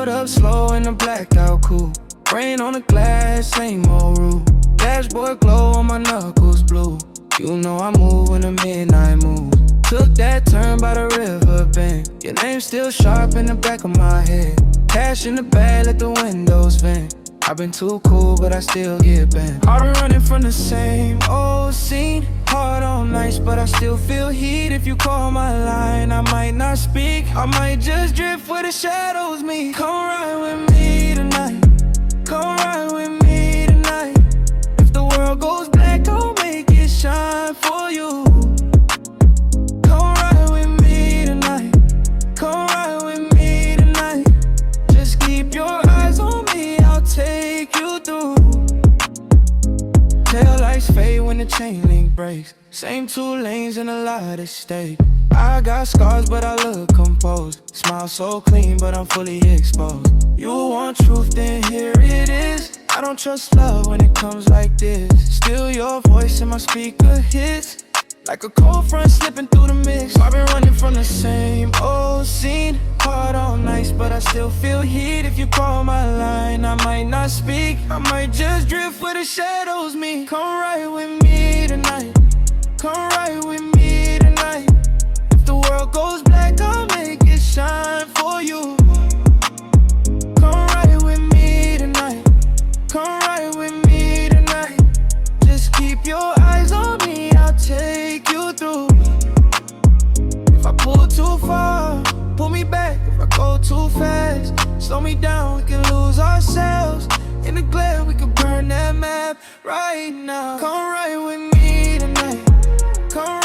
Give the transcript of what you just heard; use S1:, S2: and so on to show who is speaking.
S1: Pulled up slow in the blackout cool. Rain on the glass, same old rule. Dashboard glow on my knuckles blue. You know I move when the midnight moves. Took that turn by the river bend. Your name's still sharp in the back of my head. Cash in the bag, let the windows vent. I've been too cool, but I still get bent. I've been running from the same old scene. Hard on nights, but I still feel heat. If you call my line, I might not speak. I might just drift where the shadows meet. Come ride with me tonight. Come ride with me tonight. If the world goes black, I'll make it shine for you. Come ride with me tonight. Come ride with me tonight. Just keep your eyes on me, I'll take you through. Tail lights fade when the chain link breaks. Same 2 lanes in a lot of state. I got scars but I look composed. Smile so clean but I'm fully exposed. You want truth, then here it is. I don't trust love when it comes like this. Still your voice in my speaker hits like a cold front slipping through the mix. I've been running from the same old scene. Hard on nights, but I still feel heat. If you call my line, I might not speak. I might just drift where the shadows meet. Come ride with me tonight. Come ride with me tonight. If the world goes black, I'll make it shine for you. Come ride with me tonight. Come ride with me tonight. Just keep your eyes on me, I'll take you through. If I pull too far, pull me back. If I go too fast, slow me down, we can lose ourselves. In the glare, we can burn that map right now. Come ride with me tonight. Come